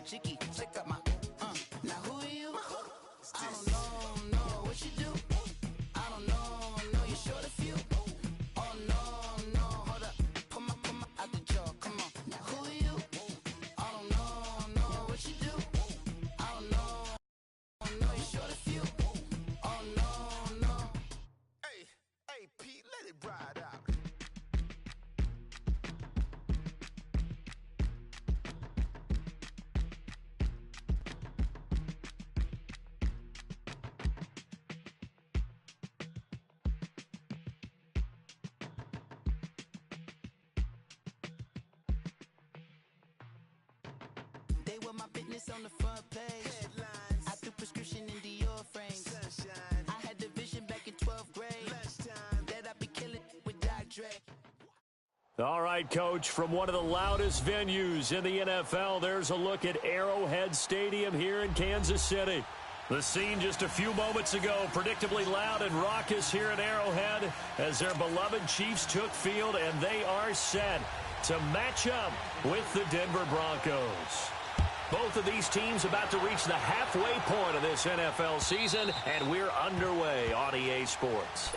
cheeky, check out my, now who are you? I don't know, what you do? I don't know, you short a few. Oh no, hold up, put my out the jaw, come on. Now who are you? I don't know, what you do? I don't know, you short a few. Oh no. Hey, Pete, let it ride out. They were my business on the front page. Headlines. I threw prescription in Dior frames. Sunshine. I had the vision back in 12th grade. Lunchtime. That I'd be killing with Dr. Dre. All right, Coach, from one of the loudest venues in the NFL, there's a look at Arrowhead Stadium here in Kansas City. The scene just a few moments ago, predictably loud and raucous here at Arrowhead as their beloved Chiefs took field, and they are set to match up with the Denver Broncos. Both of these teams about to reach the halfway point of this NFL season, and we're underway on EA Sports.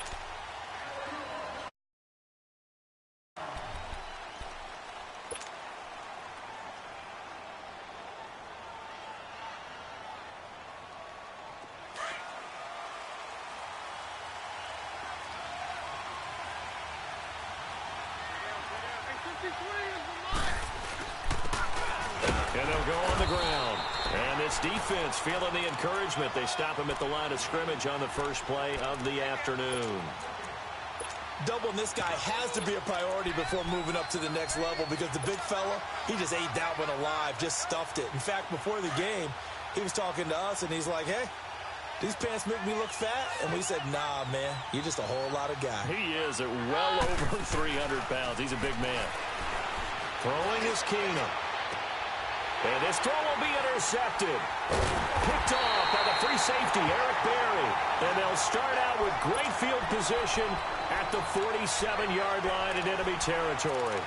And they'll go on the ground. And this defense feeling the encouragement. They stop him at the line of scrimmage on the first play of the afternoon. Doubling this guy has to be a priority before moving up to the next level because the big fella, he just ate that one alive, just stuffed it. In fact, before the game, he was talking to us, and he's like, hey, these pants make me look fat? And we said, nah, man, you're just a whole lot of guy. He is at well over 300 pounds. He's a big man. Throwing is Keenum. And this throw will be intercepted. Picked off by the free safety, Eric Berry. And they'll start out with great field position at the 47-yard line in enemy territory.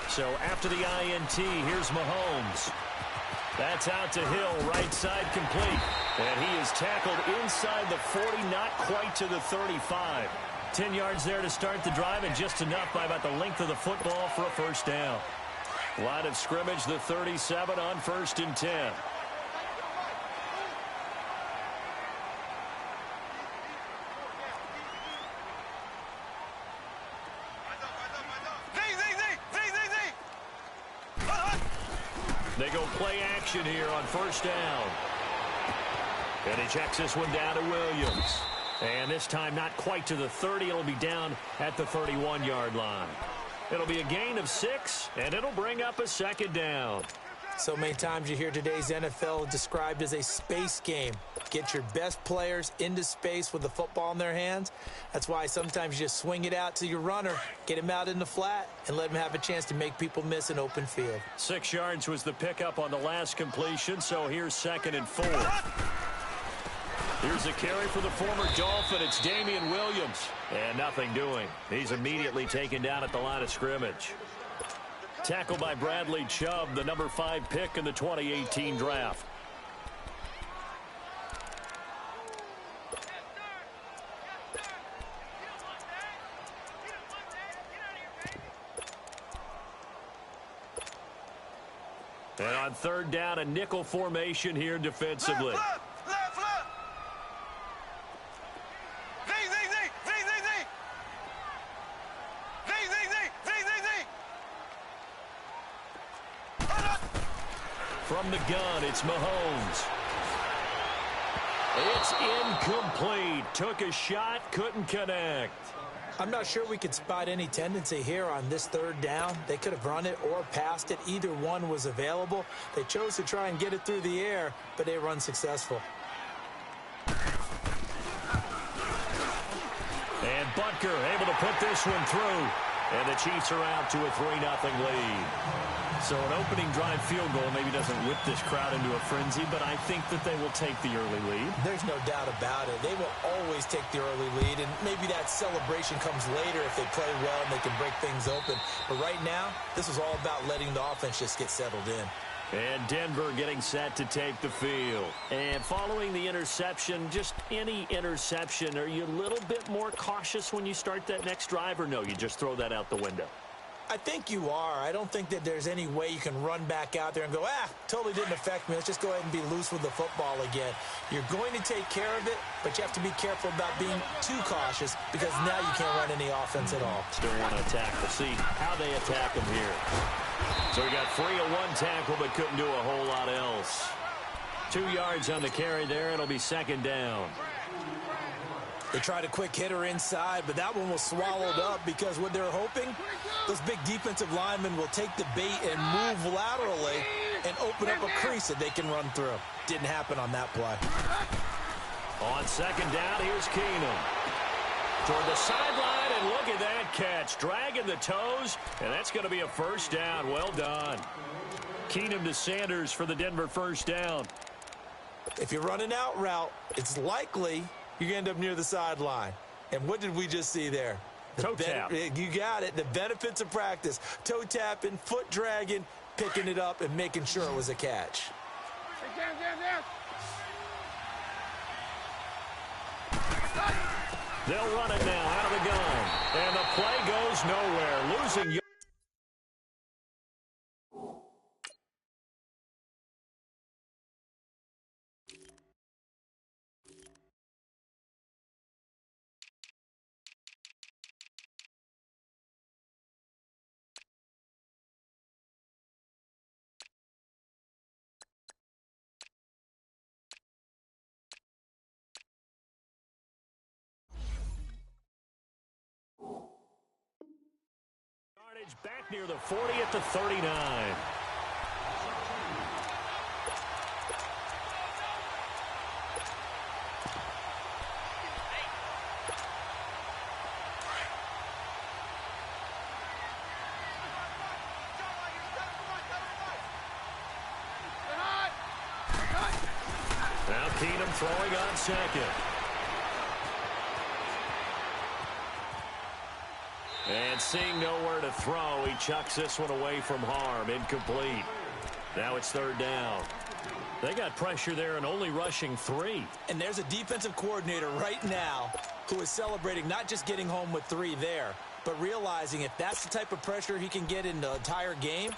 So after the INT, here's Mahomes. That's out to Hill, right side complete. And he is tackled inside the 40, not quite to the 35. 10 yards there to start the drive, and just enough by about the length of the football for a first down. Line of scrimmage, the 37 on 1st and 10. They go play action here on first down. And he checks this one down to Williams. And this time not quite to the 30. It'll be down at the 31-yard line. It'll be a gain of 6, and it'll bring up a second down. So many times you hear today's NFL described as a space game. Get your best players into space with the football in their hands. That's why sometimes you just swing it out to your runner, get him out in the flat, and let him have a chance to make people miss an open field. 6 yards was the pickup on the last completion, so here's 2nd and 4. Here's a carry for the former Dolphin. It's Damian Williams. And nothing doing. He's immediately taken down at the line of scrimmage. Tackled by Bradley Chubb, the number 5 pick in the 2018 draft. And on 3rd down, a nickel formation here defensively. From the gun, it's Mahomes. It's incomplete. Took a shot, couldn't connect. I'm not sure we could spot any tendency here on this 3rd down. They could have run it or passed it. Either one was available. They chose to try and get it through the air, but they were unsuccessful. And Butker able to put this one through. And the Chiefs are out to a 3-0 lead. So an opening drive field goal maybe doesn't whip this crowd into a frenzy, but I think that they will take the early lead. There's no doubt about it. They will always take the early lead, and maybe that celebration comes later if they play well and they can break things open. But right now, this is all about letting the offense just get settled in. And Denver getting set to take the field. And following the interception, just any interception, are you a little bit more cautious when you start that next drive, or no, you just throw that out the window? I think you are. I don't think that there's any way you can run back out there and go, totally didn't affect me. Let's just go ahead and be loose with the football again. You're going to take care of it, but you have to be careful about being too cautious because now you can't run any offense at all. Still want to attack. We'll see how they attack him here. So he got free of one tackle but couldn't do a whole lot else. 2 yards on the carry there. It'll be second down. They tried a quick hitter inside, but that one was swallowed up because what they're hoping, those big defensive linemen will take the bait and move laterally and open up a crease that they can run through. Didn't happen on that play. On second down, here's Keenum. Toward the sideline, and look at that catch. Dragging the toes, and that's going to be a first down. Well done. Keenum to Sanders for the Denver first down. If you're running out route, it's likely you're going to end up near the sideline. And what did we just see there? Toe tap. You got it. The benefits of practice. Toe tapping, foot dragging, picking it up, and making sure it was a catch. They'll run it now out of the gun. And the play goes nowhere. Losing. Back near the 40 at the 39. Now Keenum throwing on second. And seeing nowhere to throw, he chucks this one away from harm. Incomplete. Now it's third down. They got pressure there and only rushing 3. And there's a defensive coordinator right now who is celebrating not just getting home with 3 there, but realizing if that's the type of pressure he can get in the entire game,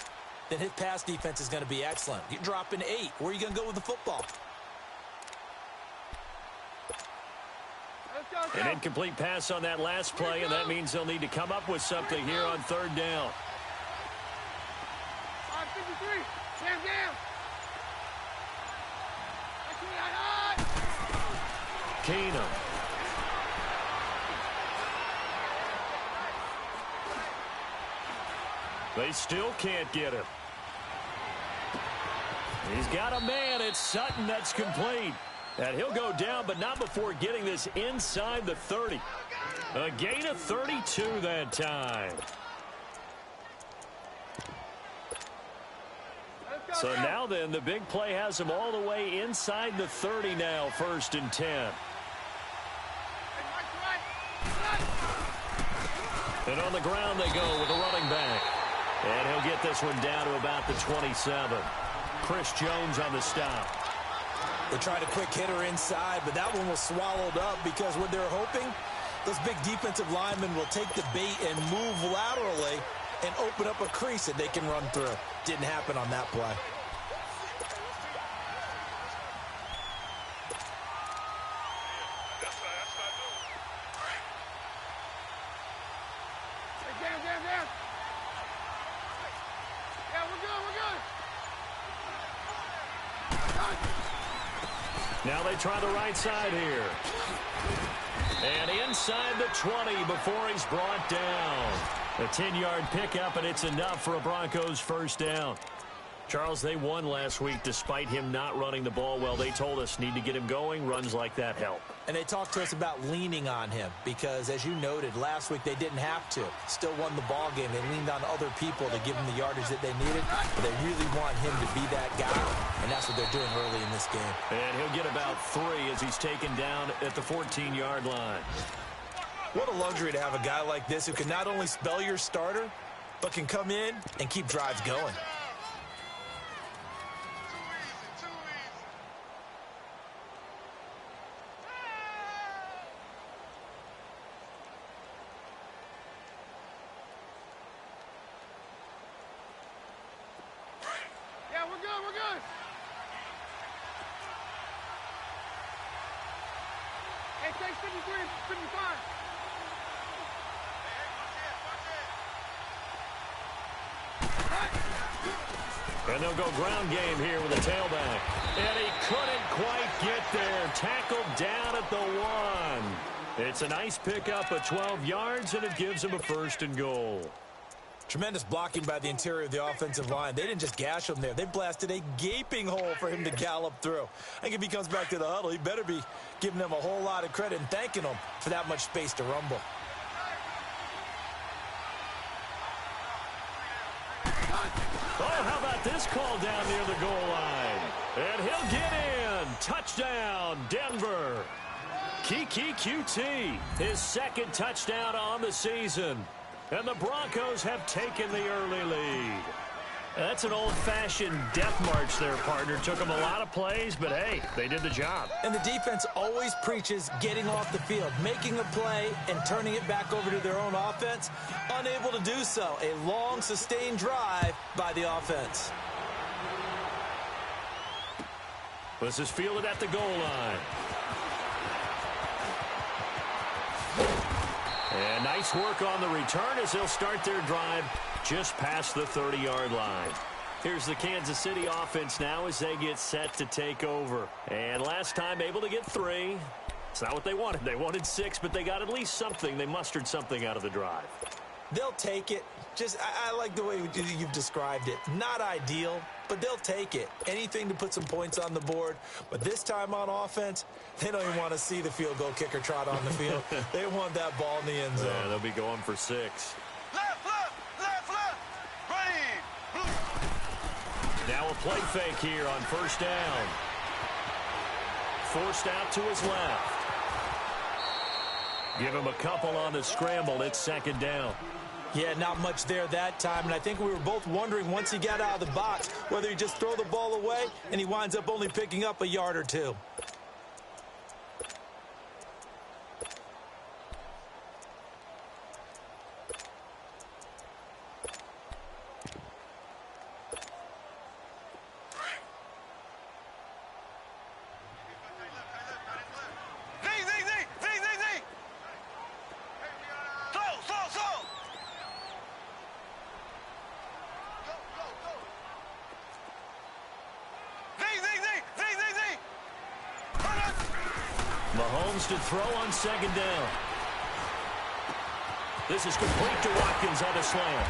then his pass defense is going to be excellent. You're dropping 8. Where are you going to go with the football? An incomplete pass on that last play, and that means they'll need to come up with something here on third down. Keenum. They still can't get him. He's got a man. It's Sutton. That's complete. And he'll go down, but not before getting this inside the 30. A gain of 32 that time. So now then, the big play has him all the way inside the 30 now, 1st and 10. And on the ground they go with a running back. And he'll get this one down to about the 27. Chris Jones on the stop. They tried a quick hitter inside, but that one was swallowed up because what they're hoping, those big defensive linemen will take the bait and move laterally and open up a crease that they can run through. Didn't happen on that play. Now they try the right side here. And inside the 20 before he's brought down. A 10-yard pickup, and it's enough for a Broncos first down. Charles, they won last week despite him not running the ball well. They told us need to get him going. Runs like that help. And they talked to us about leaning on him because, as you noted, last week they didn't have to. Still won the ball game. They leaned on other people to give him the yardage that they needed. But they really want him to be that guy, and that's what they're doing early in this game. And he'll get about 3 as he's taken down at the 14-yard line. What a luxury to have a guy like this who can not only spell your starter, but can come in and keep drives going. We're good. Hey, take 53, 55. And they'll go ground game here with a tailback. And he couldn't quite get there. Tackled down at the 1. It's a nice pickup of 12 yards, and it gives him a 1st and goal. Tremendous blocking by the interior of the offensive line. They didn't just gash him there. They blasted a gaping hole for him to gallop through. I think if he comes back to the huddle, he better be giving them a whole lot of credit and thanking them for that much space to rumble. Oh, how about this call down near the goal line? And he'll get in. Touchdown, Denver. Kiki QT, his 2nd touchdown on the season. And the Broncos have taken the early lead. That's an old-fashioned death march there, partner. Took them a lot of plays, but, hey, they did the job. And the defense always preaches getting off the field, making a play, and turning it back over to their own offense. Unable to do so. A long, sustained drive by the offense. This is fielded at the goal line. And nice work on the return as they'll start their drive just past the 30-yard line. Here's the Kansas City offense now as they get set to take over. And last time able to get 3. It's not what they wanted. They wanted 6, but they got at least something. They mustered something out of the drive. They'll take it. I like the way you've described it. Not ideal, but they'll take it. Anything to put some points on the board. But this time on offense, they don't even want to see the field goal kicker trot on the field. They want that ball in the end zone. Yeah, they'll be going for 6. Left, right. Now a play fake here on 1st down. Forced out to his left. Give him a couple on the scramble. It's 2nd down. Yeah, not much there that time, and I think we were both wondering once he got out of the box whether he just throw the ball away and he winds up only picking up a yard or 2. Mahomes to throw on 2nd down. This is complete to Watkins on a slant.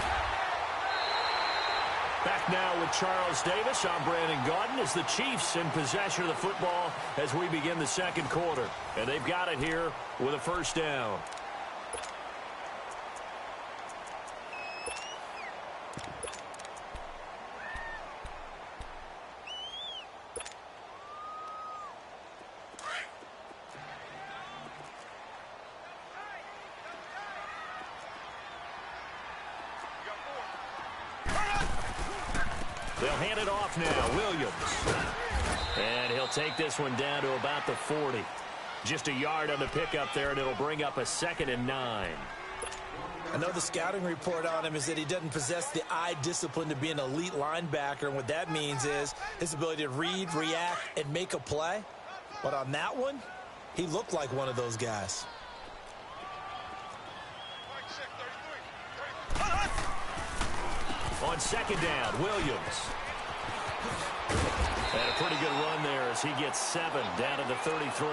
Back now with Charles Davis. I'm Brandon Gaudin as the Chiefs in possession of the football as we begin the 2nd quarter. And they've got it here with a 1st down. They'll hand it off now. Williams. And he'll take this one down to about the 40. Just a yard on the pickup there, and it'll bring up a 2nd and 9. I know the scouting report on him is that he doesn't possess the eye discipline to be an elite linebacker, and what that means is his ability to read, react, and make a play. But on that one, he looked like one of those guys. On 2nd down, Williams. And a pretty good run there as he gets 7 down to the 33.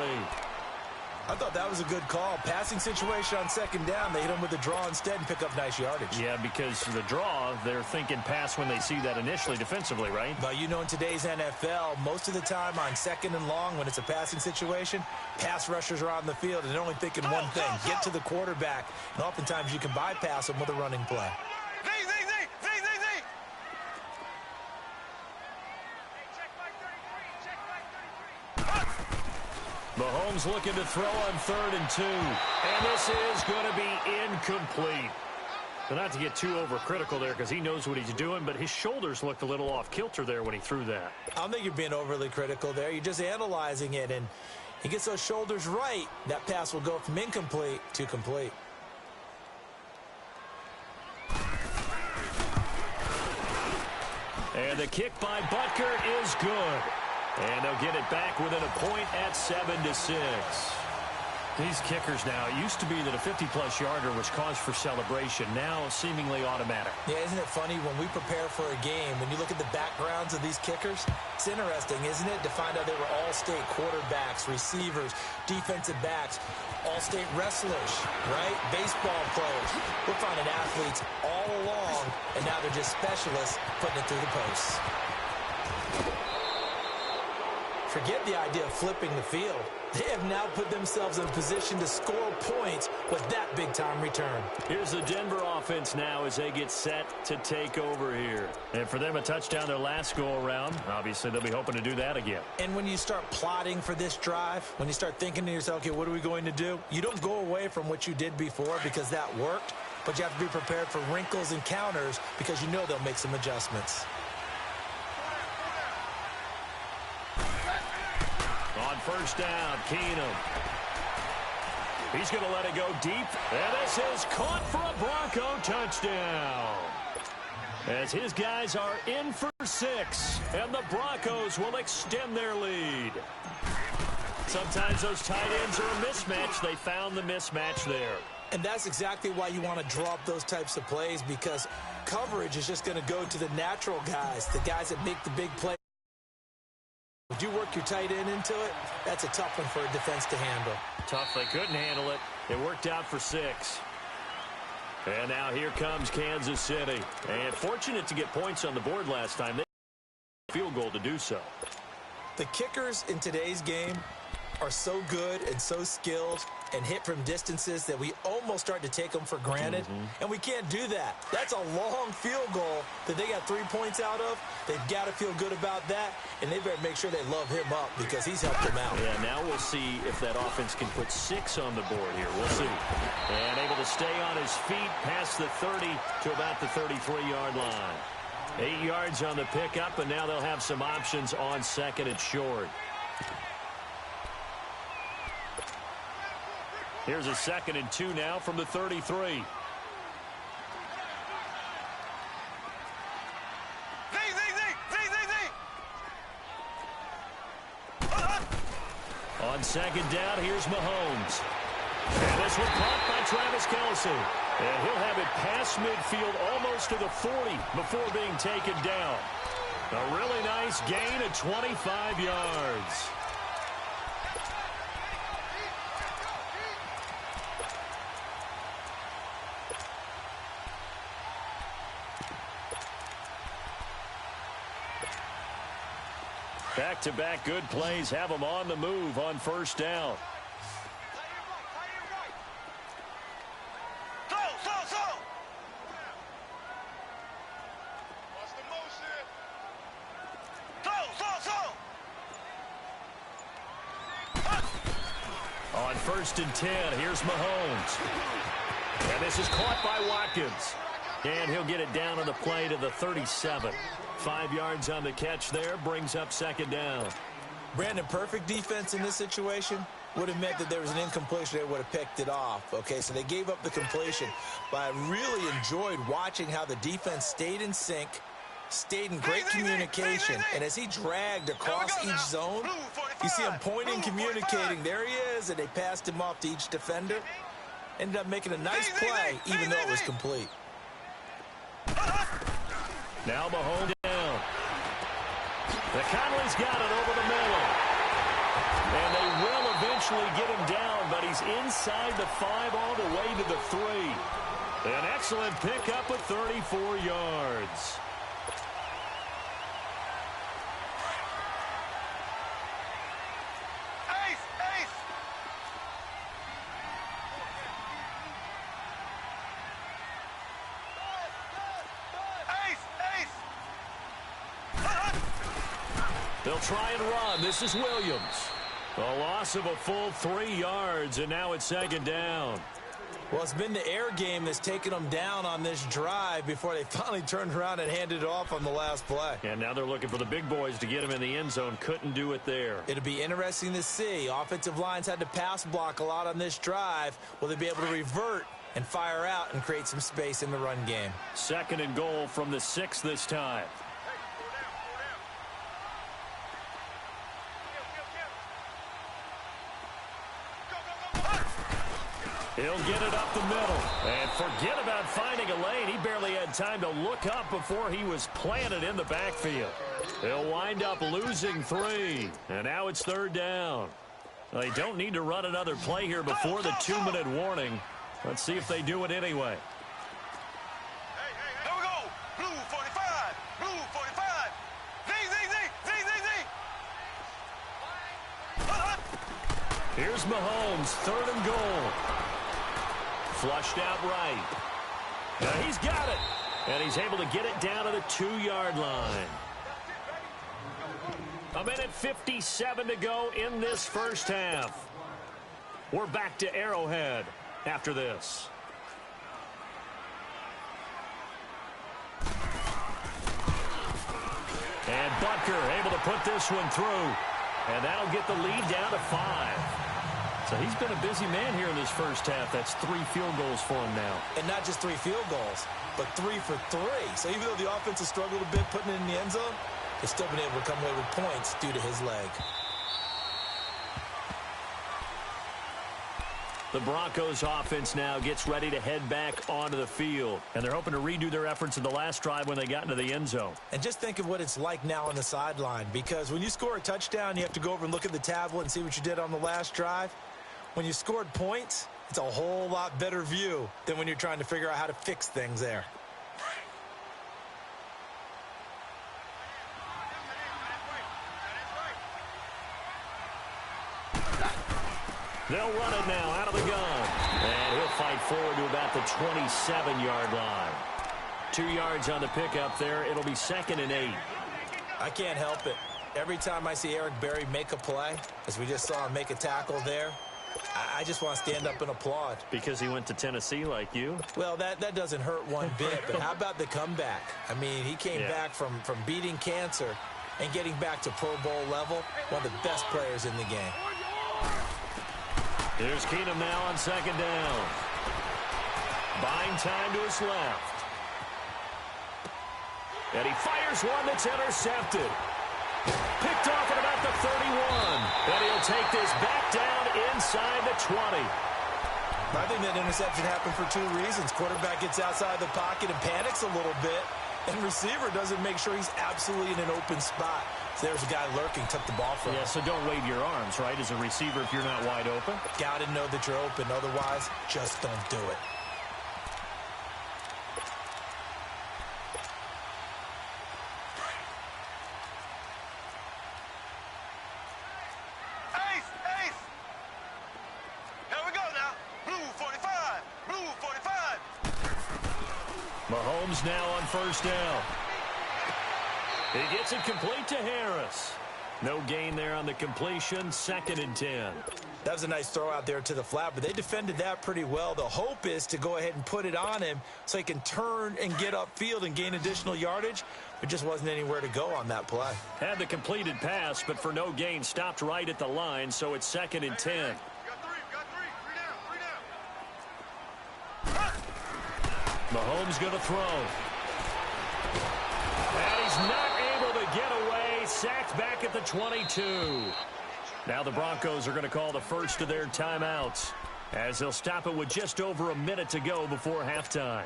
I thought that was a good call. Passing situation on second down. They hit him with the draw instead and pick up nice yardage. Yeah, because the draw, they're thinking pass when they see that initially defensively, right? But you know, in today's NFL, most of the time on second and long, when it's a passing situation, pass rushers are on the field and they're only thinking one thing, get to the quarterback. And oftentimes you can bypass them with a running play. Mahomes looking to throw on 3rd and 2. And this is going to be incomplete. But not to get too overcritical there because he knows what he's doing, but his shoulders looked a little off kilter there when he threw that. I don't think you're being overly critical there. You're just analyzing it, and he gets those shoulders right. That pass will go from incomplete to complete. And the kick by Butker is good. And they'll get it back within a point at 7-6. These kickers now, it used to be that a 50-plus yarder was cause for celebration. Now seemingly automatic. Yeah, isn't it funny when we prepare for a game, when you look at the backgrounds of these kickers, it's interesting, isn't it, to find out they were all-state quarterbacks, receivers, defensive backs, all-state wrestlers, right? Baseball players. We're finding athletes all along, and now they're just specialists putting it through the posts. Forget the idea of flipping the field. They have now put themselves in a position to score points with that big-time return. Here's the Denver offense now as they get set to take over here. And for them, a touchdown their last go-around. Obviously, they'll be hoping to do that again. And when you start plotting for this drive, when you start thinking to yourself, okay, what are we going to do? You don't go away from what you did before because that worked, but you have to be prepared for wrinkles and counters because you know they'll make some adjustments. On 1st down, Keenum. He's going to let it go deep. And this is caught for a Bronco touchdown. As his guys are in for 6. And the Broncos will extend their lead. Sometimes those tight ends are a mismatch. They found the mismatch there. And that's exactly why you want to draw up those types of plays, because coverage is just going to go to the natural guys, the guys that make the big play. Would you work your tight end into it? That's a tough one for a defense to handle. Tough. They couldn't handle it. It worked out for 6. And now here comes Kansas City. And fortunate to get points on the board last time. They had a field goal to do so. The kickers in today's game are so good and so skilled and hit from distances that we almost start to take them for granted. And we can't do that. That's a long field goal that they got 3 points out of. They've got to feel good about that, and they better make sure they love him up because he's helped them out. Yeah, now we'll see if that offense can put 6 on the board here. We'll see. And able to stay on his feet past the 30 to about the 33-yard line. 8 yards on the pickup, and now they'll have some options on 2nd and short. Here's a 2nd and 2 now from the 33. On 2nd down, here's Mahomes. And this one caught by Travis Kelce. And he'll have it past midfield almost to the 40 before being taken down. A really nice gain of 25 yards. Back-to-back good plays have them on the move on 1st down. On 1st and 10, here's Mahomes. And this is caught by Watkins. And he'll get it down on the play to the 37. 5 yards on the catch there, brings up 2nd down. Brandon, perfect defense in this situation would have meant that there was an incompletion. They would have picked it off. Okay, so they gave up the completion. But I really enjoyed watching how the defense stayed in sync, stayed in great communication. And as he dragged across each zone, you see him pointing, communicating. There he is, and they passed him off to each defender. Ended up making a nice play, even though it was complete. Now Mahomes down. The Conley's got it over the middle. And they will eventually get him down, but he's inside the 5 all the way to the 3. An excellent pickup of 34 yards. They'll try and run. This is Williams. A loss of a full 3 yards, and now it's second down. Well, it's been the air game that's taken them down on this drive before they finally turned around and handed it off on the last play. And now they're looking for the big boys to get him in the end zone. Couldn't do it there. It'll be interesting to see. Offensive lines had to pass block a lot on this drive. Will they be able to revert and fire out and create some space in the run game? Second and goal from the 6 this time. He'll get it up the middle. And forget about finding a lane. He barely had time to look up before he was planted in the backfield. He'll wind up losing 3. And now it's third down. They don't need to run another play here before the 2-minute warning. Let's see if they do it anyway. Here we go. Blue 45. Blue 45. Z. Here's Mahomes, third and goal. Flushed out right. Now he's got it. And he's able to get it down to the 2-yard line. 1:57 to go in this first half. We're back to Arrowhead after this. And Butker able to put this one through. And that'll get the lead down to 5. So he's been a busy man here in this first half. That's 3 field goals for him now. And not just 3 field goals, but 3 for 3. So even though the offense has struggled a bit putting it in the end zone, they've still been able to come away with points due to his leg. The Broncos offense now gets ready to head back onto the field. And they're hoping to redo their efforts in the last drive when they got into the end zone. And just think of what it's like now on the sideline. Because when you score a touchdown, you have to go over and look at the tablet and see what you did on the last drive. When you scored points, it's a whole lot better view than when you're trying to figure out how to fix things there. They'll run it now out of the gun. And he'll fight forward to about the 27-yard line. 2 yards on the pickup there. It'll be second and 8. I can't help it. Every time I see Eric Berry make a play, as we just saw him make a tackle there, I just want to stand up and applaud. Because he went to Tennessee like you? Well, that doesn't hurt one bit. But how about the comeback? I mean, he came back from beating cancer and getting back to Pro Bowl level. One of the best players in the game. Here's Keenum now on second down. Buying time to his left. And he fires one that's intercepted. Picked off at about the 31. And he'll take this back down inside the 20. I think that interception happened for 2 reasons. Quarterback gets outside the pocket and panics a little bit. And receiver doesn't make sure he's absolutely in an open spot. So there's a guy lurking, took the ball from him. Yeah, so don't wave your arms, right, as a receiver if you're not wide open. Got to know that you're open. Otherwise, just don't do it. Mahomes now on first down. He gets it complete to Harris. No gain there on the completion. Second and 10. That was a nice throw out there to the flat, but they defended that pretty well. The hope is to go ahead and put it on him so he can turn and get upfield and gain additional yardage. There just wasn't anywhere to go on that play. Had the completed pass, but for no gain, stopped right at the line, so it's second and 10. Mahomes going to throw. And he's not able to get away. Sacked back at the 22. Now the Broncos are going to call the first of their timeouts, as they'll stop it with just over a minute to go before halftime.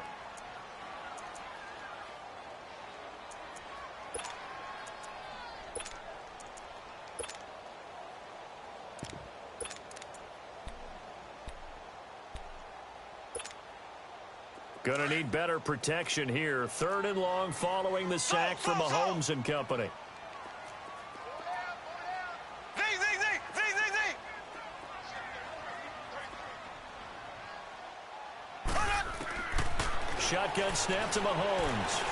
Going to need better protection here. 3rd and long following the sack from Mahomes and company. Shotgun snap to Mahomes.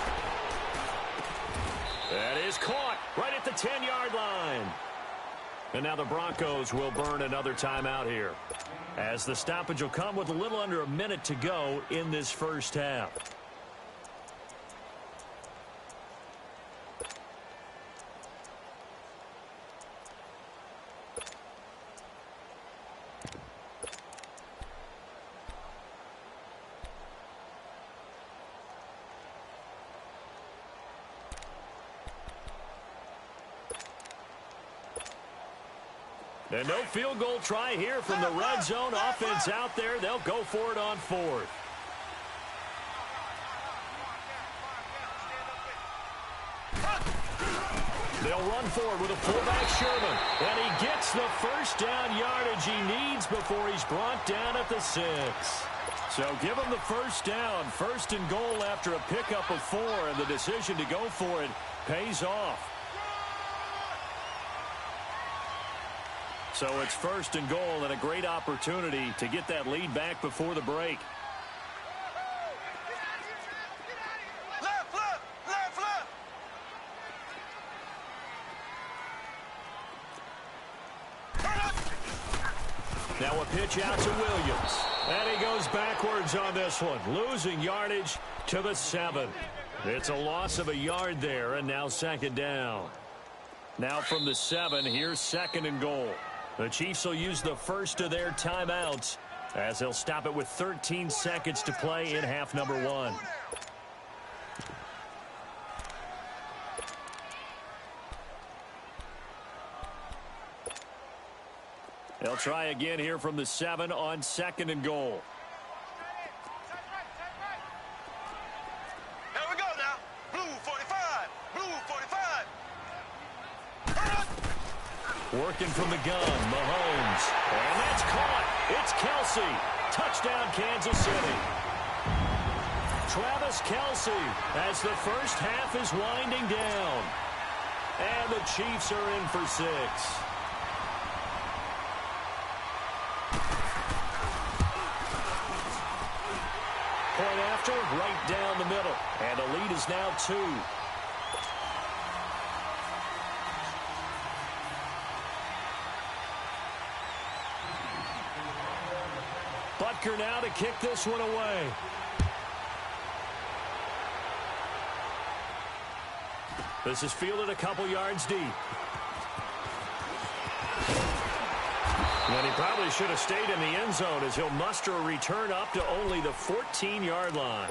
That is caught right at the 10-yard line. And now the Broncos will burn another timeout here, as the stoppage will come with a little under a minute to go in this first half. And no field goal try here from the red zone offense out there. They'll go for it on 4th. They'll run forward with a fullback Sherman. And he gets the first down yardage he needs before he's brought down at the 6. So give him the first down. 1st and goal after a pickup of 4. And the decision to go for it pays off. So it's 1st and goal and a great opportunity to get that lead back before the break. Now a pitch out to Williams. And he goes backwards on this one, losing yardage to the 7. It's a loss of a yard there, and now 2nd down. Now from the 7, here's 2nd and goal. The Chiefs will use the first of their timeouts as they'll stop it with 13 seconds to play in half number 1. They'll try again here from the 7 on 2nd and goal. Here we go now. Blue 45. Blue 45. Working from the gun, Mahomes. And that's caught. It's Kelsey. Touchdown, Kansas City. Travis Kelsey as the first half is winding down. And the Chiefs are in for 6. Point after, right down the middle. And the lead is now 2. Butker now to kick this one away. This is fielded a couple yards deep. And he probably should have stayed in the end zone as he'll muster a return up to only the 14-yard line.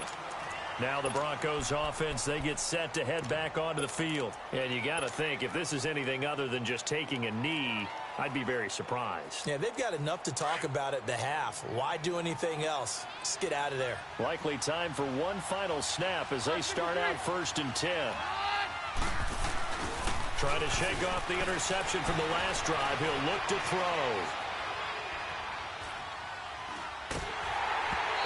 Now the Broncos offense, they get set to head back onto the field. And you got to think, if this is anything other than just taking a knee, I'd be very surprised. Yeah, they've got enough to talk about at the half. Why do anything else? Just get out of there. Likely time for one final snap as they start out 1st and 10. Trying to shake off the interception from the last drive. He'll look to throw.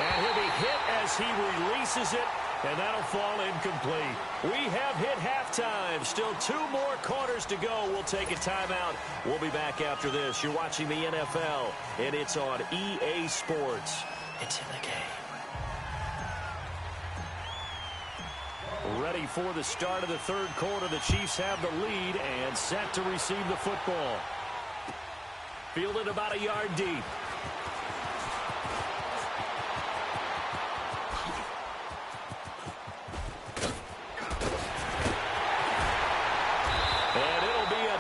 And he'll be hit as he releases it, and that'll fall incomplete. We have hit halftime. Still 2 more quarters to go. We'll take a timeout. We'll be back after this. You're watching the NFL, and it's on EA Sports. It's in the game. Ready for the start of the 3rd quarter. The Chiefs have the lead and set to receive the football. Fielded about a yard deep.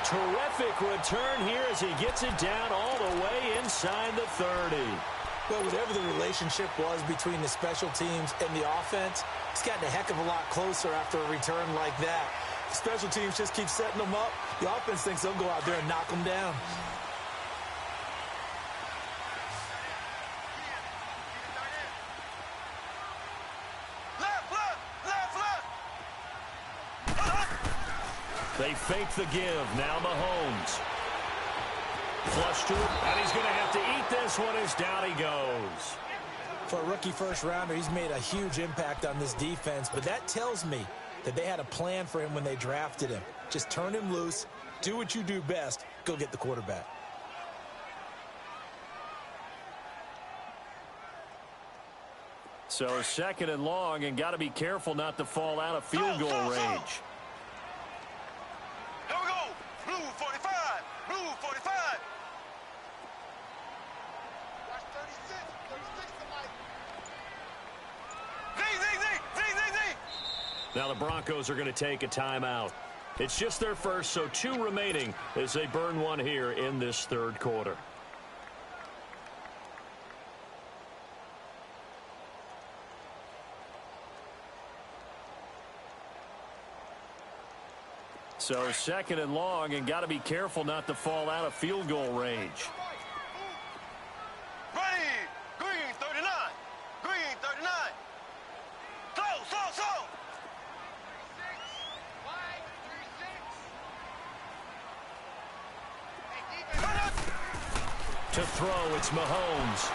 Terrific return here as he gets it down all the way inside the 30. Well, whatever the relationship was between the special teams and the offense, it's gotten a heck of a lot closer after a return like that. The special teams just keep setting them up. The offense thinks they'll go out there and knock them down. They fake the give. Now Mahomes. Flush to it. And he's going to have to eat this one as down he goes. For a rookie first-rounder, he's made a huge impact on this defense, but that tells me that they had a plan for him when they drafted him. Just turn him loose, do what you do best, go get the quarterback. So second and long, and got to be careful not to fall out of field goal range. Here we go. Blue 45. Blue 45. Watch 36. 36 tonight. Z. Now the Broncos are going to take a timeout. It's just their first, so 2 remaining as they burn one here in this third quarter. So second and long, and got to be careful not to fall out of field goal range. Ready. Green 39. Green 39. So. To throw, it's Mahomes.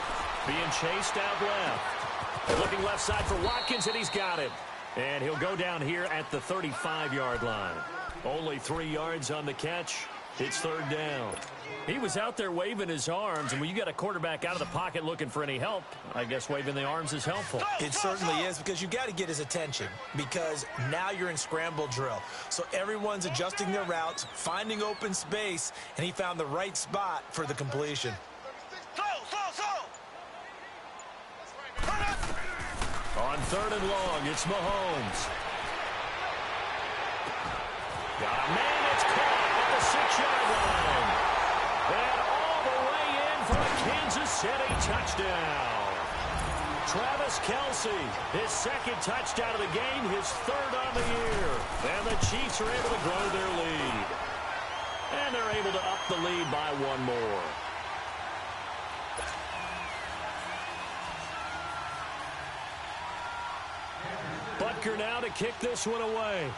Being chased out left. Looking left side for Watkins, and he's got it. And he'll go down here at the 35-yard line. Only 3 yards on the catch. It's third down. He was out there waving his arms, and when you got a quarterback out of the pocket looking for any help, I guess waving the arms is helpful. It certainly is, because you got to get his attention, because now you're in scramble drill. So everyone's adjusting their routes, finding open space, and he found the right spot for the completion. On third and long, it's Mahomes. Got a man that's caught at the 6-yard line. And all the way in for a Kansas City touchdown. Travis Kelce, his second touchdown of the game, his third on the year. And the Chiefs are able to grow their lead. And they're able to up the lead by 1 more. Butker now to kick this one away.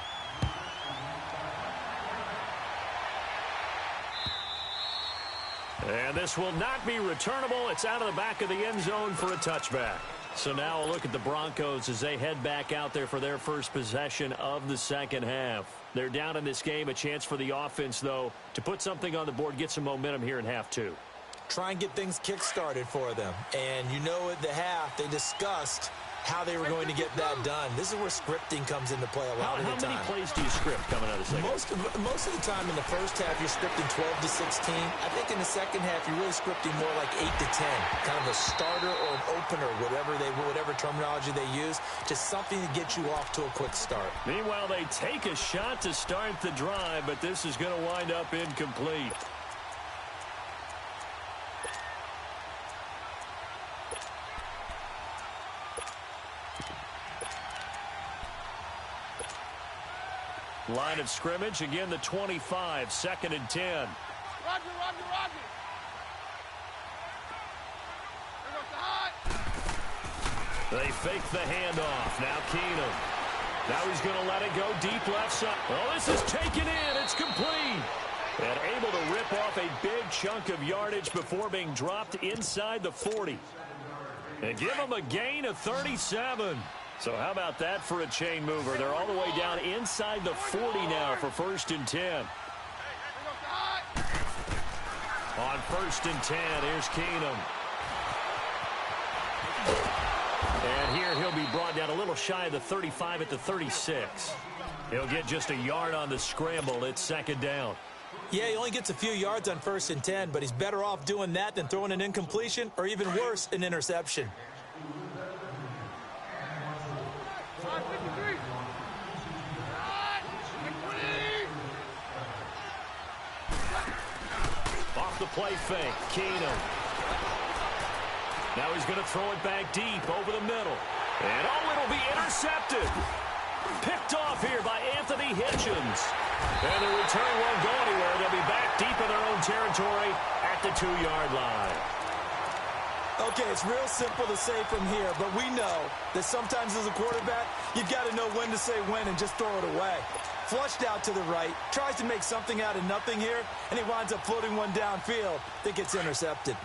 And this will not be returnable. It's out of the back of the end zone for a touchback. So now a look at the Broncos as they head back out there for their first possession of the second half. They're down in this game. A chance for the offense, though, to put something on the board, get some momentum here in half 2. Try and get things kick-started for them. And you know at the half they discussed how they were going to get that done. This is where scripting comes into play a lot of the time. How many plays do you script coming out of the second? Most of the time in the first half, you're scripting 12 to 16. I think in the second half, you're really scripting more like 8 to 10. Kind of a starter or an opener, whatever terminology they use. Just something to get you off to a quick start. Meanwhile, they take a shot to start the drive, but this is going to wind up incomplete. Line of scrimmage, again the 25, 2nd and 10. Roger. They fake the handoff. Now Keenum. Now he's going to let it go deep left side. Oh, this is taken in. It's complete. And able to rip off a big chunk of yardage before being dropped inside the 40. And give him a gain of 37. So how about that for a chain mover? They're all the way down inside the 40 now for 1st and 10. On 1st and 10, here's Keenum. And here he'll be brought down a little shy of the 35 at the 36. He'll get just a yard on the scramble. It's 2nd down. Yeah, he only gets a few yards on 1st and 10, but he's better off doing that than throwing an incompletion or even worse, an interception. Off the play fake, Keenum. Now he's going to throw it back deep over the middle. And oh, it'll be intercepted. Picked off here by Anthony Hitchens. And the return won't go anywhere. They'll be back deep in their own territory at the 2-yard line. Okay, it's real simple to say from here, but we know that sometimes as a quarterback, you've got to know when to say when and just throw it away. Flushed out to the right, tries to make something out of nothing here, and he winds up floating one downfield that gets intercepted.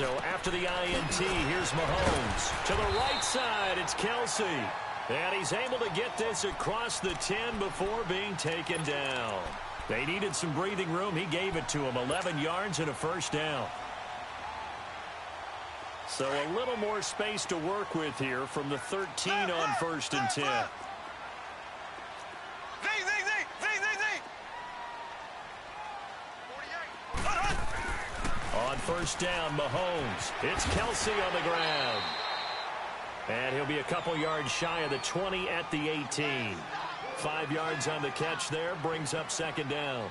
So after the INT, here's Mahomes. To the right side, it's Kelsey. And he's able to get this across the 10 before being taken down. They needed some breathing room. He gave it to him. 11 yards and a first down. So a little more space to work with here from the 13 on 1st and 10. On 1st down, Mahomes. It's Kelsey on the ground. And he'll be a couple yards shy of the 20 at the 18. 5 yards on the catch there, brings up 2nd down.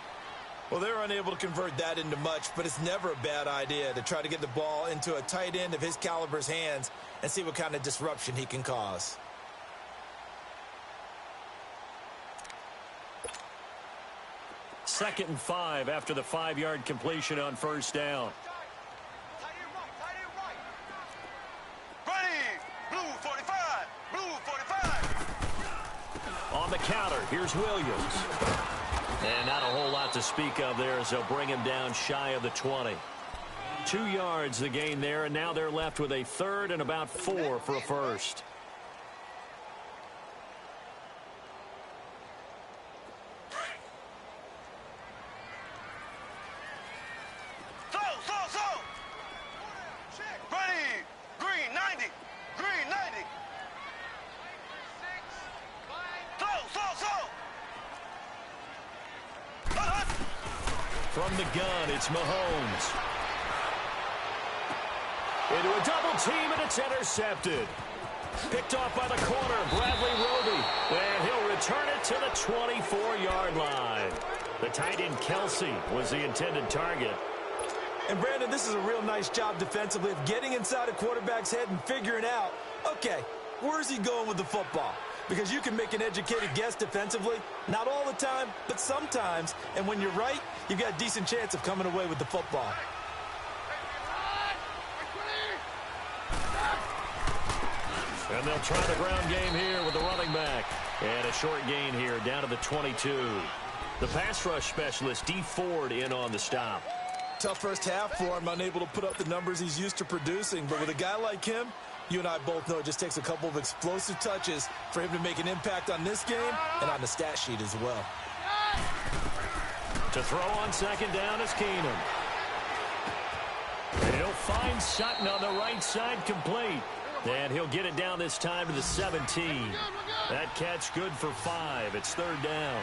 Well, they're unable to convert that into much, but it's never a bad idea to try to get the ball into a tight end of his caliber's hands and see what kind of disruption he can cause. Second and 5 after the 5-yard completion on 1st down. On the counter, here's Williams. And not a whole lot to speak of there as they'll bring him down shy of the 20. 2 yards the gain there, and now they're left with a 3rd and about 4 for a first. From the gun, it's Mahomes. Into a double team, and it's intercepted. Picked off by the corner, Bradley Roby. And he'll return it to the 24-yard line. The tight end, Kelsey, was the intended target. And, Brandon, this is a real nice job defensively of getting inside a quarterback's head and figuring out, okay, where's he going with the football? Because you can make an educated guess defensively. Not all the time, but sometimes. And when you're right, you've got a decent chance of coming away with the football. And they'll try the ground game here with the running back. And a short gain here down to the 22. The pass rush specialist, D. Ford, in on the stop. Tough first half for him, unable to put up the numbers he's used to producing. But with a guy like him, you and I both know it just takes a couple of explosive touches for him to make an impact on this game and on the stat sheet as well. To throw on 2nd down is Keenum. And he'll find Sutton on the right side, complete. And he'll get it down this time to the 17. That catch good for 5. It's 3rd down.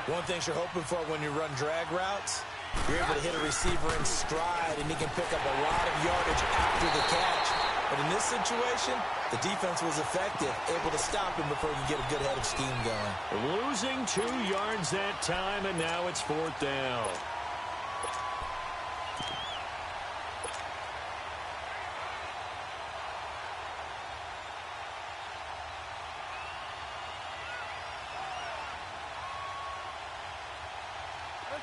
One thing you're hoping for when you run drag routes, you're able to hit a receiver in stride, and he can pick up a lot of yardage after the catch. But in this situation, the defense was effective, able to stop him before he could get a good head of steam going. Losing 2 yards that time, and now it's 4th down.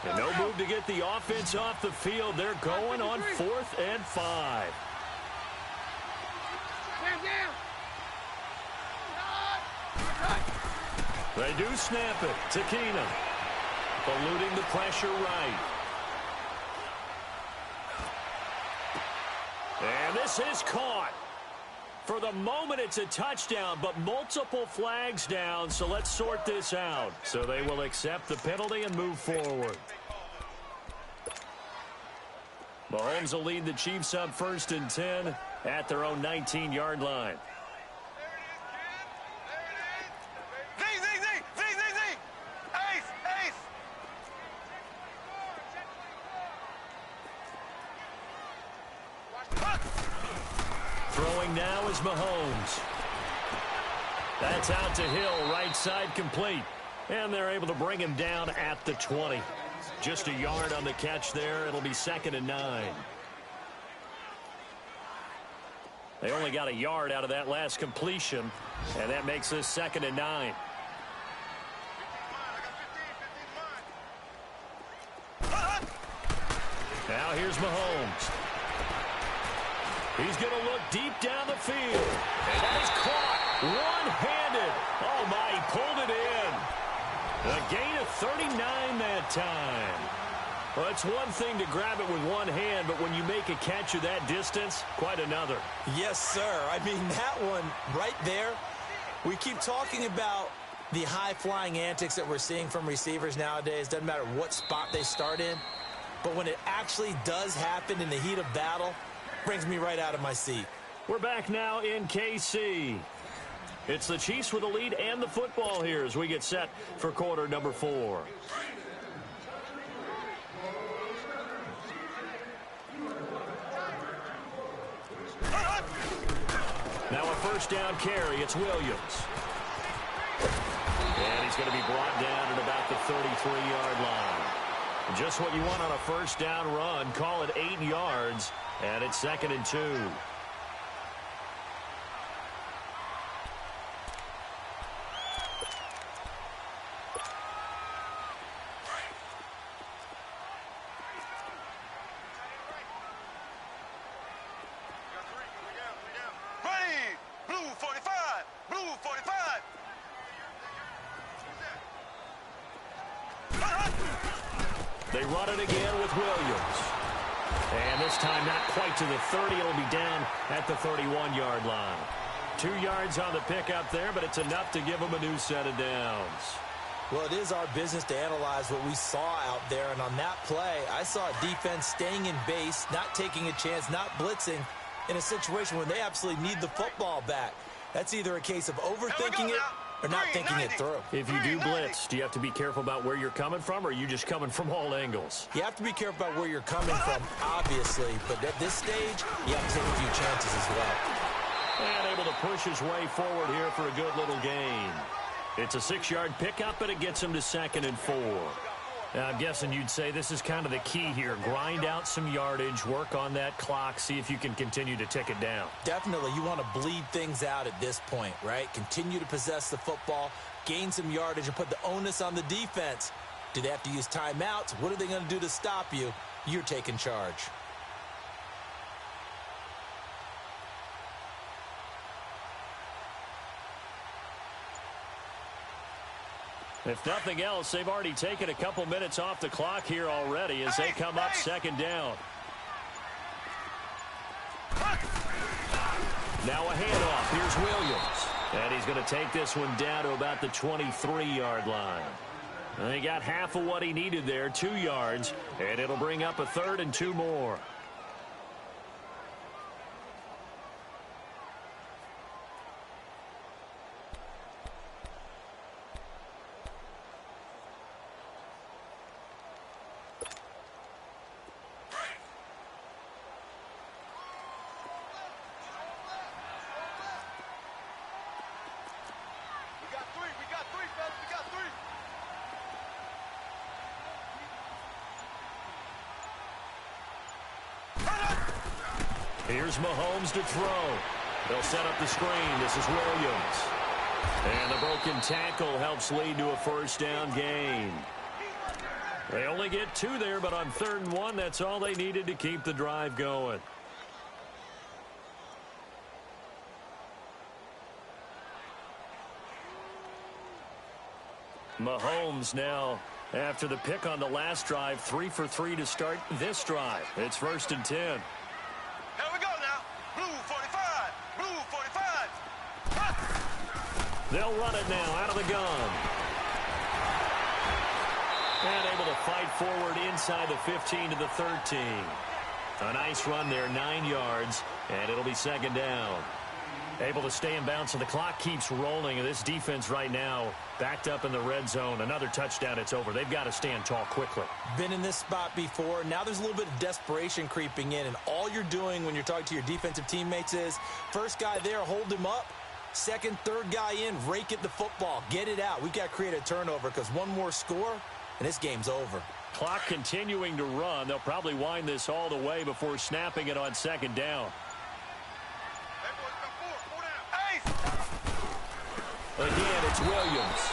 And no move to get the offense off the field. They're going on 4th and 5. They do snap it to Keenum. Eluding the pressure right. And this is caught. For the moment, it's a touchdown, but multiple flags down, so let's sort this out. So they will accept the penalty and move forward. Mahomes will lead the Chiefs up 1st and 10 at their own 19-yard line. Throwing now is Mahomes. That's out to Hill, right side complete. And they're able to bring him down at the 20. Just a yard on the catch there. It'll be 2nd and 9. They only got a yard out of that last completion, and that makes this 2nd and 9. Now here's Mahomes. He's going to look deep down the field. And that is caught one-handed. Oh, my, he pulled it in. A gain of 39 that time. Well, it's one thing to grab it with one hand, but when you make a catch of that distance, quite another. Yes, sir. I mean, that one right there, we keep talking about the high-flying antics that we're seeing from receivers nowadays. Doesn't matter what spot they start in. But when it actually does happen in the heat of battle, it brings me right out of my seat. We're back now in KC. It's the Chiefs with the lead and the football here as we get set for quarter number 4. Now a first down carry. It's Williams. And he's going to be brought down at about the 33-yard line. Just what you want on a first down run. Call it 8 yards, and it's 2nd and 2. They run it again with Williams. And this time not quite to the 30. It'll be down at the 31-yard line. 2 yards on the pickup there, but it's enough to give them a new set of downs. Well, it is our business to analyze what we saw out there. And on that play, I saw a defense staying in base, not taking a chance, not blitzing in a situation where they absolutely need the football back. That's either a case of overthinking it or not thinking it through. If you do blitz, do you have to be careful about where you're coming from, or are you just coming from all angles? You have to be careful about where you're coming from, obviously. But at this stage, you have to take a few chances as well. And able to push his way forward here for a good little gain. It's a 6-yard pickup, and it gets him to 2nd and 4. Now, I'm guessing you'd say this is kind of the key here. Grind out some yardage, work on that clock, see if you can continue to tick it down. Definitely. You want to bleed things out at this point, right? Continue to possess the football, gain some yardage, and put the onus on the defense. Do they have to use timeouts? What are they going to do to stop you? You're taking charge. If nothing else, they've already taken a couple minutes off the clock here already as they come up 2nd down. Now a handoff. Here's Williams. And he's going to take this one down to about the 23-yard line. And he got half of what he needed there, 2 yards, and it'll bring up a 3rd and 2 more. Here's Mahomes to throw. They'll set up the screen. This is Williams. And the broken tackle helps lead to a first down gain. They only get 2 there, but on 3rd and 1, that's all they needed to keep the drive going. Mahomes now, after the pick on the last drive, 3 for 3 to start this drive. It's 1st and 10. Here we go now. Blue 45. Blue 45. They'll run it now out of the gun. And able to fight forward inside the 15 to the 13. A nice run there, 9 yards, and it'll be 2nd down. Able to stay in bounds, so the clock keeps rolling. And this defense right now backed up in the red zone. Another touchdown, it's over. They've got to stand tall quickly. Been in this spot before. Now there's a little bit of desperation creeping in. And all you're doing when you're talking to your defensive teammates is, first guy there, hold him up. Second, third guy in, rake at the football. Get it out. We've got to create a turnover because one more score, and this game's over. Clock continuing to run. They'll probably wind this all the way before snapping it on 2nd down. Again, it's Williams.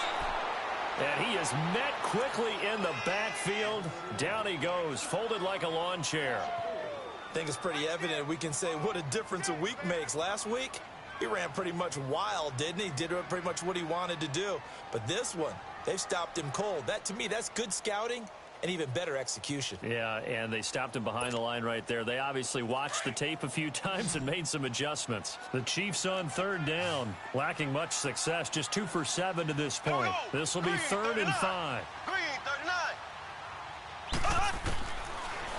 And he is met quickly in the backfield. Down he goes, folded like a lawn chair. I think it's pretty evident. We can say what a difference a week makes. Last week, he ran pretty much wild, didn't he? Did pretty much what he wanted to do. But this one, they've stopped him cold. That, to me, that's good scouting and even better execution. Yeah, and they stopped him behind the line right there. They obviously watched the tape a few times and made some adjustments. The Chiefs on third down, lacking much success, just 2 for 7 to this point. This will be 3rd and 5.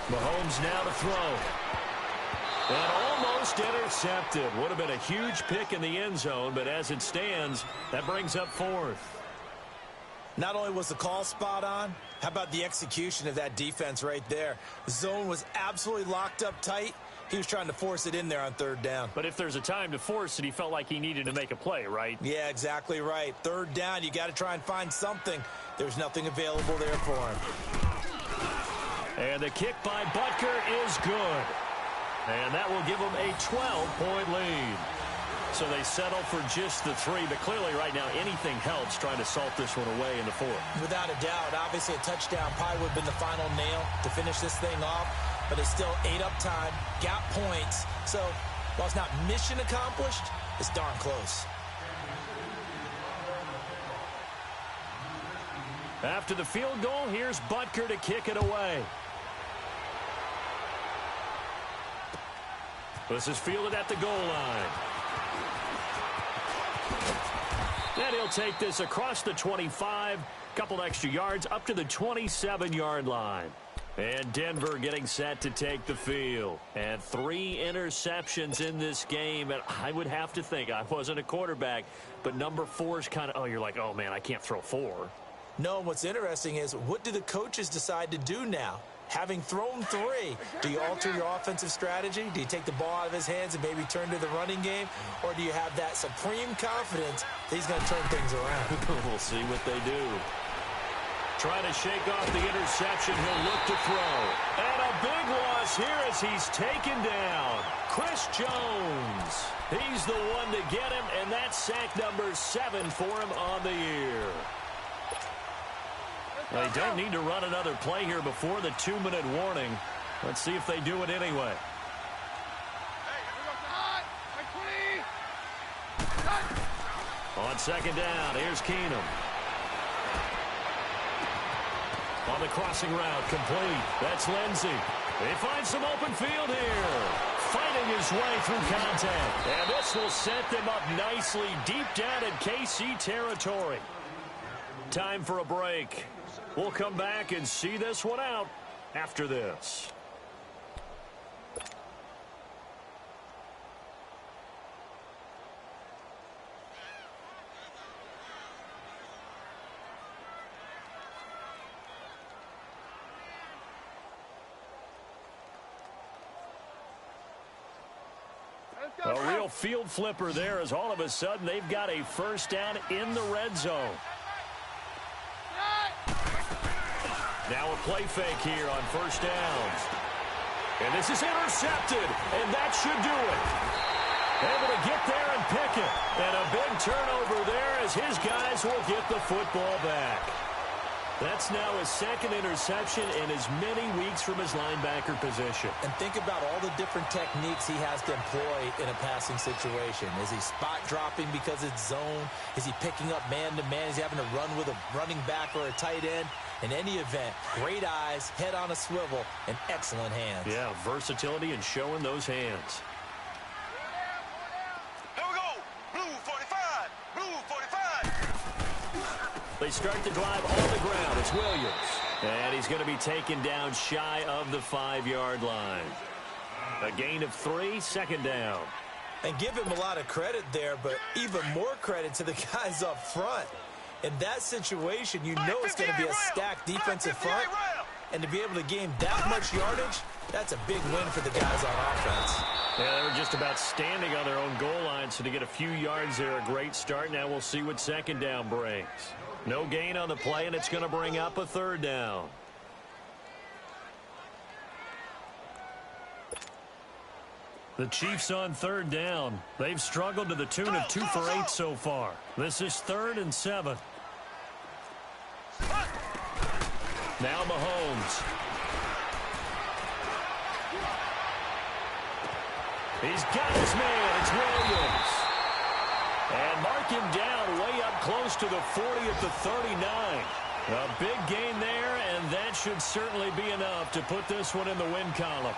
Mahomes now to throw. And almost intercepted. Would have been a huge pick in the end zone, but as it stands, that brings up 4th. Not only was the call spot on, how about the execution of that defense right there? The zone was absolutely locked up tight. He was trying to force it in there on 3rd down. But if there's a time to force it, he felt like he needed to make a play, right? Yeah, exactly right. 3rd down, you got to try and find something. There's nothing available there for him. And the kick by Butker is good. And that will give them a 12-point lead. So they settle for just the 3, but clearly right now anything helps trying to salt this one away in the 4th. Without a doubt, obviously a touchdown probably would have been the final nail to finish this thing off, but it's still 8 up time, got points. So while it's not mission accomplished, it's darn close. After the field goal, here's Butker to kick it away. This is fielded at the goal line. And he'll take this across the 25, couple extra yards up to the 27-yard line. And Denver getting set to take the field. And 3 interceptions in this game. And I would have to think, I wasn't a quarterback, but number 4 is kind of, oh, you're like, oh, man, I can't throw 4. No, what's interesting is what do the coaches decide to do now? Having thrown 3, do you alter your offensive strategy? Do you take the ball out of his hands and maybe turn to the running game? Or do you have that supreme confidence that he's going to turn things around? We'll see what they do. Trying to shake off the interception. He'll look to throw. And a big loss here as he's taken down. Chris Jones. He's the one to get him, and that's sack number 7 for him on the year. They don't need to run another play here before the 2-minute warning. Let's see if they do it anyway. On 2nd down, here's Keenum. On the crossing route, complete. That's Lindsey. They find some open field here. Fighting his way through contact. And this will set them up nicely deep down in KC territory. Time for a break. We'll come back and see this one out after this. A real field flipper there as all of a sudden they've got a 1st down in the red zone. Now a play fake here on 1st downs. And this is intercepted, and that should do it. Able to get there and pick it. And a big turnover there as his guys will get the football back. That's now his 2nd interception in as many weeks from his linebacker position. And think about all the different techniques he has to employ in a passing situation. Is he spot dropping because it's zone? Is he picking up man-to-man? Is he having to run with a running back or a tight end? In any event, great eyes, head on a swivel, and excellent hands. Yeah, versatility and showing those hands. Here we go. Blue 45. Blue 45. They start the drive on the ground. It's Williams. And he's going to be taken down shy of the 5-yard line. A gain of 3, 2nd down. And give him a lot of credit there, but even more credit to the guys up front. In that situation, you know it's going to be a stacked defensive front. And to be able to gain that much yardage, that's a big win for the guys on offense. Yeah, they were just about standing on their own goal line, so to get a few yards there, a great start. Now we'll see what 2nd down brings. No gain on the play, and it's going to bring up a 3rd down. The Chiefs on 3rd down. They've struggled to the tune of 2 for 8 so far. This is 3rd and 7. Now Mahomes. He's got his man. It's Williams. And mark him down way up close to the 40 at the 39. A big gain there, and that should certainly be enough to put this one in the win column.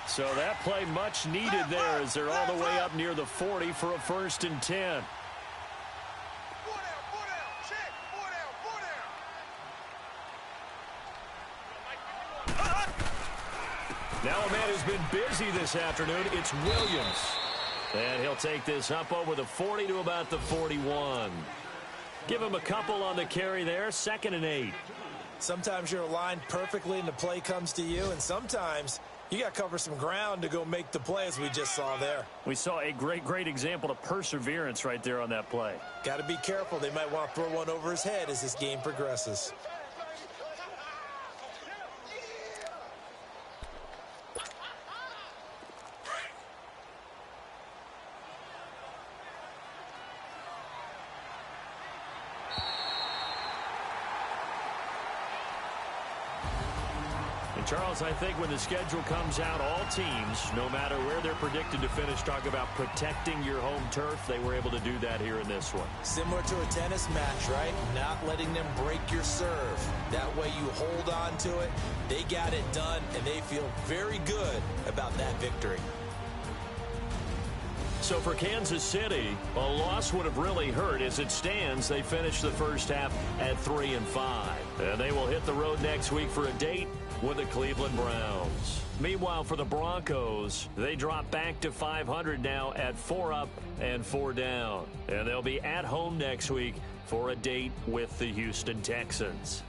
So that play much needed there as they're all the way up near the 40 for a 1st and 10. Now a man who's been busy this afternoon, it's Williams. And he'll take this up over the 40 to about the 41. Give him a couple on the carry there, 2nd and 8. Sometimes you're aligned perfectly and the play comes to you, and sometimes you got to cover some ground to go make the play, as we just saw there. We saw a great example of perseverance right there on that play. Got to be careful. They might want to throw one over his head as this game progresses. Charles, I think when the schedule comes out, all teams, no matter where they're predicted to finish, talk about protecting your home turf. They were able to do that here in this one. Similar to a tennis match, right? Not letting them break your serve. That way you hold on to it. They got it done, and they feel very good about that victory. So for Kansas City, a loss would have really hurt. As it stands, they finished the first half at 3-5. And they will hit the road next week for a date with the Cleveland Browns. Meanwhile, for the Broncos, they drop back to 500 now at 4 up and 4 down. And they'll be at home next week for a date with the Houston Texans.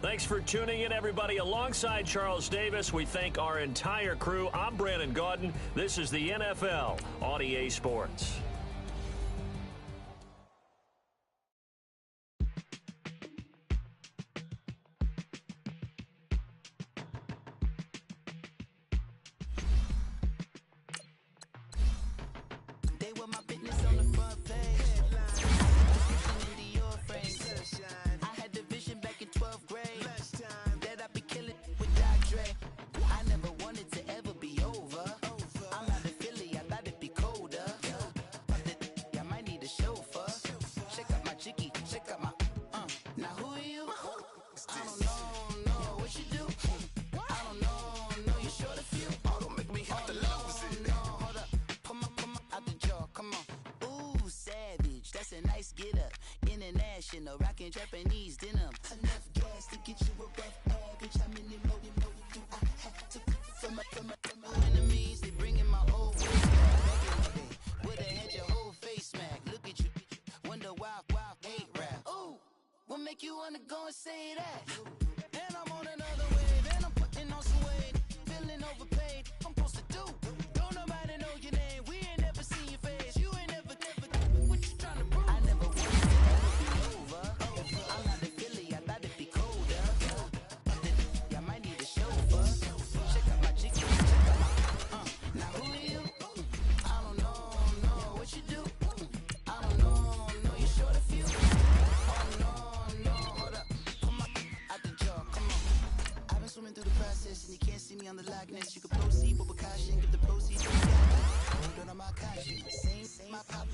Thanks for tuning in, everybody. Alongside Charles Davis, we thank our entire crew. I'm Brandon Gaudin. This is the NFL on EA Sports. Rockin' Japanese denim. Enough gas to get you a rough average. How many more do I have to from my enemies? They bringing my old ways back. Would've had your whole face smack. Look at you, wonder why hate rap. Ooh, what make you wanna go and say that? And I'm on another wave, and I'm putting on some weight. Feeling overpaid, I'm supposed to do. Don't nobody know your name. We ain't never seen your face. You ain't never. What you trying to prove? I never wanted to ever be over. I'm not a Philly, I thought it'd be colder. I might need a chauffeur. Check out my chicken, check out my. Now who are you? I don't know what you do. I don't know you're short a few. Oh no, hold up, come on, out the jaw, come on. I've been swimming through the process, and you can't see me on the Loch Ness. You can proceed, but with caution, give the proceeds to the guy. Hold on, I'm my caution. Same, my pop.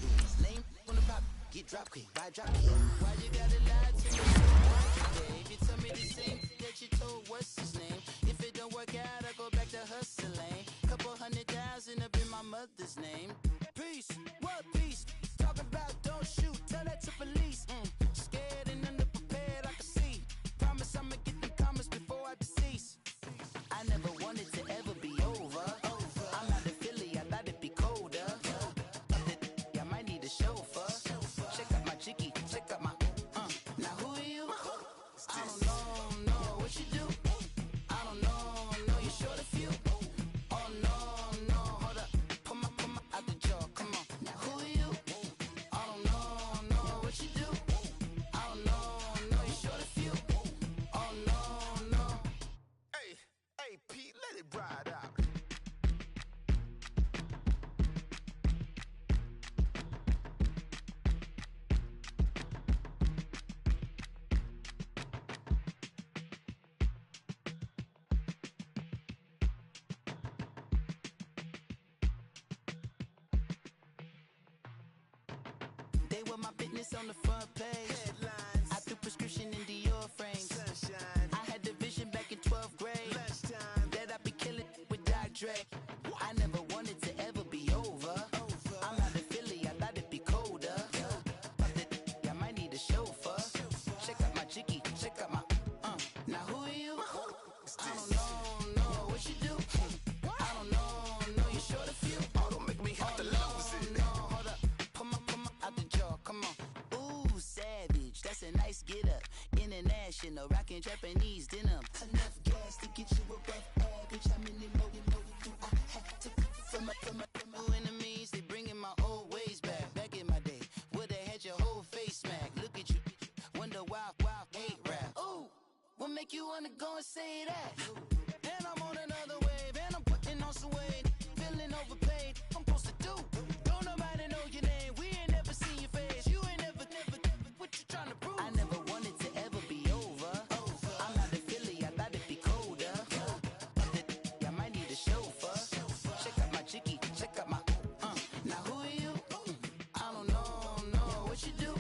Lame on the pop. Get drop quick, buy drop kick. Why you gotta lie to me? Babe, you tell me the same that you told what's his name. If it don't work out, I go back to hustling. Couple 100,000 up in my mother's name. Peace, what peace? Talk about don't shoot, tell that to police. Scared and underprepared, I can see. Promise I'ma get them comments before I decease. I never wanted to ever be over. I'm not a Philly, I thought it'd be colder. I might need a chauffeur. Check out my chicky, check out my. Now who are you? I don't know what you do. I don't know you're short a few. Oh no, hold up, come on, out the jaw, come on. Now who are you? I don't know what you They were my business on the front page. Headlines. I threw prescription in Dior frames. Sunshine. I had the vision back in 12th grade. Lunchtime. That I'd be killing with Dr. Dre. I never wanted to ever be over. I'm out of Philly, I thought it'd be colder. I might need a chauffeur. Check out my jiggy, check out my Now who are you? I don't know what you do. I don't know you short a few. Oh, don't make me have to lose it. No, hold up, come on, out the jaw, come on. Ooh, savage, that's a nice get up. International, rockin' Japanese denim. Enough gas to get you above average. How many more do I have to from my enemies? They bringing my old ways back. Back in my day, would've had your whole face smacked. Look at you, wonder why hate rap. Ooh, what make you wanna go and say that? And I'm on another wave, and I'm putting on some weight. Feeling overpaid, I'm supposed to do. Don't nobody know your name, we ain't never seen your face. You ain't never, what you trying to prove? I never wanted to ever be over. I'm out of Philly, I thought it'd be colder. I might need a chauffeur. Check out my jiggy, check out my Now who are you? I don't know what you do.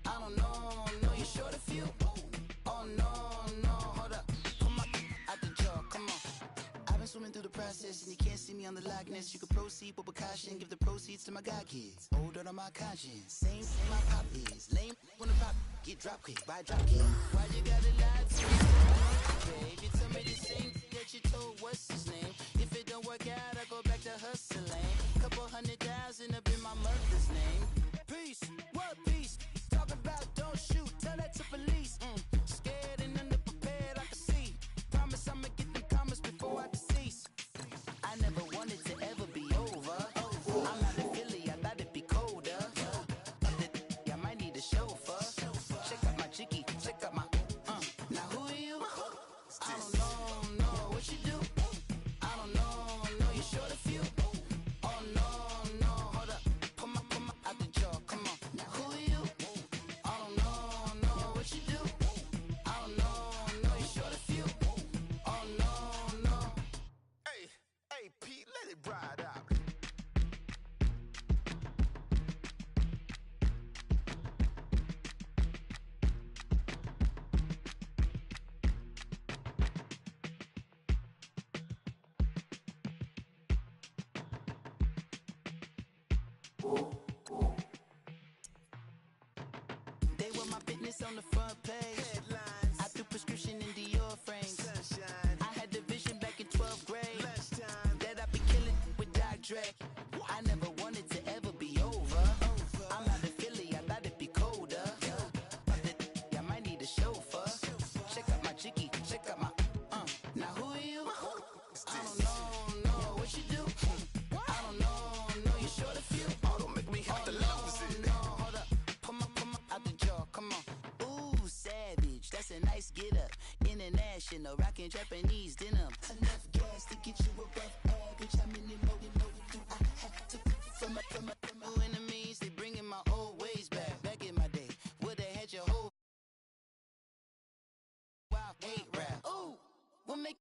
I don't know you short a few. Oh no, hold up, come on, out the jaw, come on. I've been swimming through the process and you can't see me on the Loch Ness. You can proceed with precaution, give the proceeds to my god kids. Hold on my conscience, same my pop is. Lame when the pop get drop kick, buy drop kick. Why you gotta lie to me? Babe, you tell me the same that you told what's his name. If it don't work out, I go back to hustling. Couple 100,000 up in my mother's name. Peace, what peace? Talk about don't shoot, tell that to police. Scared and underprepared, I can see. Promise I'ma get them comments before I decease. I never wanted to ever be over. I'm out of Philly, I thought it'd be colder. I might need a chauffeur. Check out my jiggy, check out my Now who are you? I don't know what you do. I don't know you short a few. Oh no, hold up, come on, out the jaw, come on. Now who are you? I don't know what you do. I don't know you short a few. Oh no. Hey, Pete, let it ride out. They were my business on the front page. Headlines. I threw prescription in Dior frames. Sunshine. I had the vision back in 12th grade. Lunchtime. That I'd be killing with Dr. Dre. I never wanted to ever be over. I'm out of Philly, I thought it'd be colder. I might need a chauffeur. Check out my jiggy, check out my Now who are you? I don't know what you do. I don't know you short a few. Oh, don't make me have to lose it. No, hold up, come on, out the jaw, come on. Ooh, savage, that's a nice get up. International, rockin' Japanese denim. Enough gas to get you above average. How many more do I have to from my enemies? They bringing my old ways back. Back in my day, would've had your whole hate rap. Ooh, what make